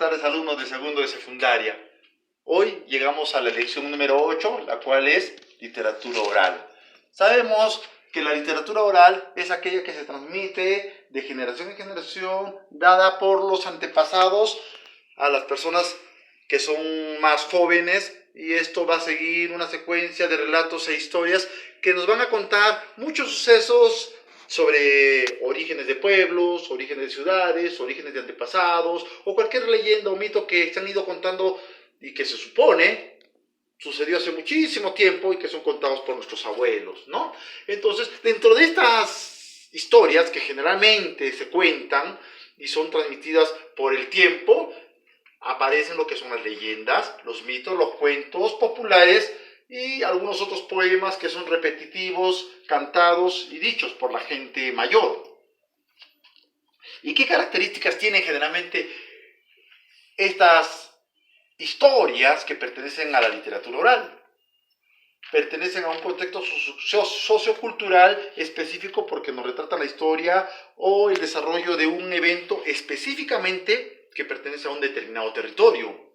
tardes, alumnos de segundo de secundaria. Hoy llegamos a la lección número 8, la cual es literatura oral. Sabemos que la literatura oral es aquella que se transmite de generación en generación, dada por los antepasados a las personas que son más jóvenes, y esto va a seguir una secuencia de relatos e historias que nos van a contar muchos sucesos sobre orígenes de pueblos, orígenes de ciudades, orígenes de antepasados, o cualquier leyenda o mito que se han ido contando y que se supone sucedió hace muchísimo tiempo y que son contados por nuestros abuelos, ¿no? Entonces, dentro de estas historias que generalmente se cuentan y son transmitidas por el tiempo, aparecen lo que son las leyendas, los mitos, los cuentos populares y algunos otros poemas que son repetitivos, cantados y dichos por la gente mayor. ¿Y qué características tienen generalmente estas historias que pertenecen a la literatura oral? Pertenecen a un contexto sociocultural específico porque nos retratan la historia o el desarrollo de un evento específicamente que pertenece a un determinado territorio.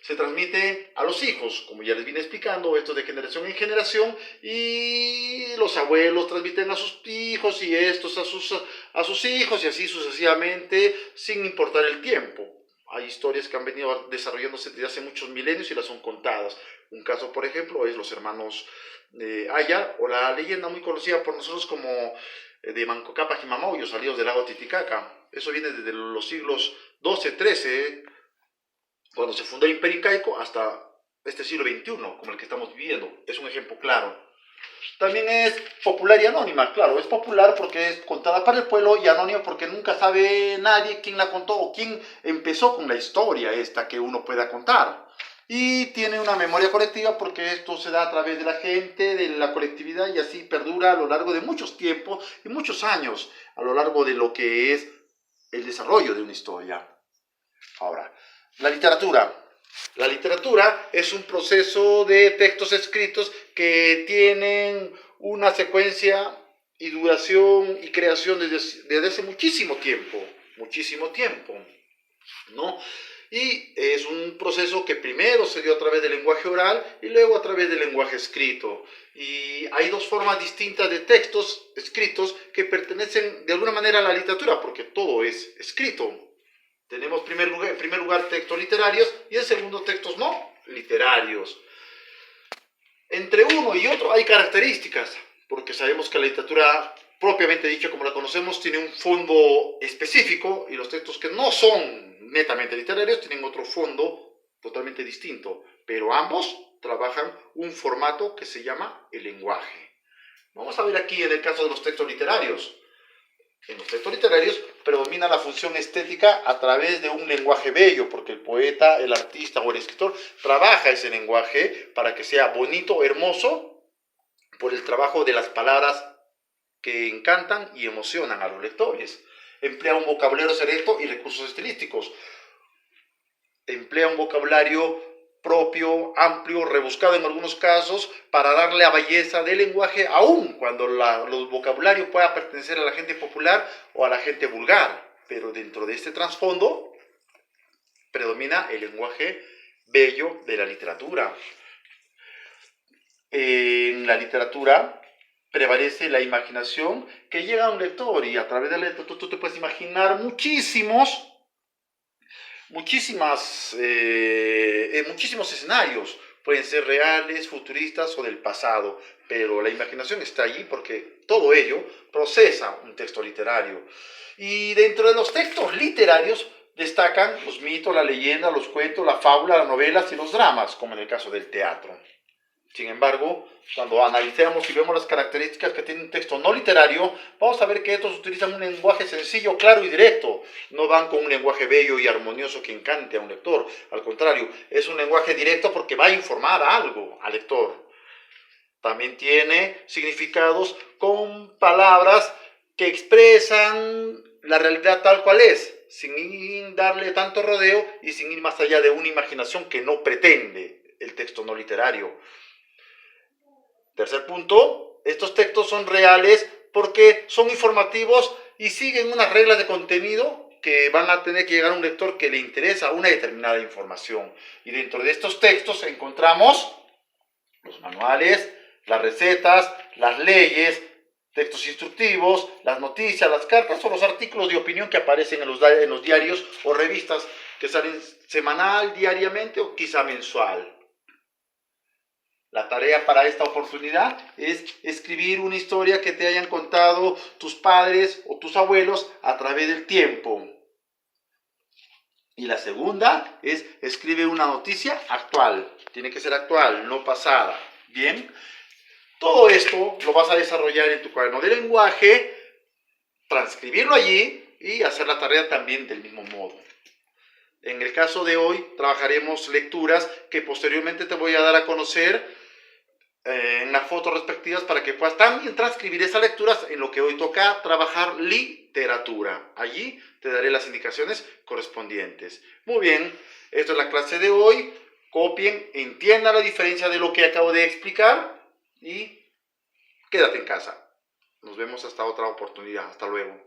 Se transmite a los hijos, como ya les vine explicando, esto de generación en generación, y los abuelos transmiten a sus hijos y estos a sus hijos y así sucesivamente, sin importar el tiempo. Hay historias que han venido desarrollándose desde hace muchos milenios y las son contadas. Un caso, por ejemplo, es los hermanos Aya, o la leyenda muy conocida por nosotros como de Manco Cápac y Mamahuyo, salidos del lago Titicaca. Eso viene desde los siglos XII, XIII, cuando se fundó el Imperio Incaico, hasta este siglo XXI, como el que estamos viviendo. Es un ejemplo claro. También es popular y anónima, claro, es popular porque es contada para el pueblo y anónima porque nunca sabe nadie quién la contó o quién empezó con la historia esta que uno pueda contar. Y tiene una memoria colectiva porque esto se da a través de la gente, de la colectividad, y así perdura a lo largo de muchos tiempos y muchos años, a lo largo de lo que es el desarrollo de una historia. Ahora, la literatura. La literatura es un proceso de textos escritos que tienen una secuencia y duración y creación desde hace muchísimo tiempo, ¿no? Y es un proceso que primero se dio a través del lenguaje oral y luego a través del lenguaje escrito. Y hay dos formas distintas de textos escritos que pertenecen de alguna manera a la literatura, porque todo es escrito. Tenemos en primer lugar textos literarios y en segundo textos no literarios. Entre uno y otro hay características, porque sabemos que la literatura propiamente dicha como la conocemos tiene un fondo específico y los textos que no son netamente literarios tienen otro fondo totalmente distinto, pero ambos trabajan un formato que se llama el lenguaje. Vamos a ver aquí en el caso de los textos literarios. En los textos literarios predomina la función estética a través de un lenguaje bello, porque el poeta, el artista o el escritor trabaja ese lenguaje para que sea bonito, hermoso, por el trabajo de las palabras que encantan y emocionan a los lectores. Emplea un vocabulario selecto y recursos estilísticos. Emplea un vocabulario propio, amplio, rebuscado en algunos casos, para darle a belleza del lenguaje, aun cuando el vocabulario pueda pertenecer a la gente popular o a la gente vulgar. Pero dentro de este trasfondo predomina el lenguaje bello de la literatura. En la literatura prevalece la imaginación que llega a un lector, y a través de la literatura tú te puedes imaginar muchísimos escenarios, pueden ser reales, futuristas o del pasado, pero la imaginación está allí porque todo ello procesa un texto literario. Y dentro de los textos literarios destacan los mitos, la leyenda, los cuentos, la fábula, las novelas y los dramas, como en el caso del teatro. Sin embargo, cuando analizamos y vemos las características que tiene un texto no literario, vamos a ver que estos utilizan un lenguaje sencillo, claro y directo. No van con un lenguaje bello y armonioso que encante a un lector. Al contrario, es un lenguaje directo porque va a informar algo al lector. También tiene significados con palabras que expresan la realidad tal cual es, sin darle tanto rodeo y sin ir más allá de una imaginación que no pretende el texto no literario. Tercer punto, estos textos son reales porque son informativos y siguen unas reglas de contenido que van a tener que llegar a un lector que le interesa una determinada información. Y dentro de estos textos encontramos los manuales, las recetas, las leyes, textos instructivos, las noticias, las cartas o los artículos de opinión que aparecen en los diarios o revistas que salen semanal, diariamente o quizá mensual. La tarea para esta oportunidad es escribir una historia que te hayan contado tus padres o tus abuelos a través del tiempo. Y la segunda es escribe una noticia actual. Tiene que ser actual, no pasada. Bien, todo esto lo vas a desarrollar en tu cuaderno de lenguaje, transcribirlo allí y hacer la tarea también del mismo modo. En el caso de hoy trabajaremos lecturas que posteriormente te voy a dar a conocer en las fotos respectivas para que puedas también transcribir esas lecturas en lo que hoy toca trabajar literatura. Allí te daré las indicaciones correspondientes. Muy bien, esto es la clase de hoy. Copien, entiendan la diferencia de lo que acabo de explicar y quédate en casa. Nos vemos hasta otra oportunidad. Hasta luego.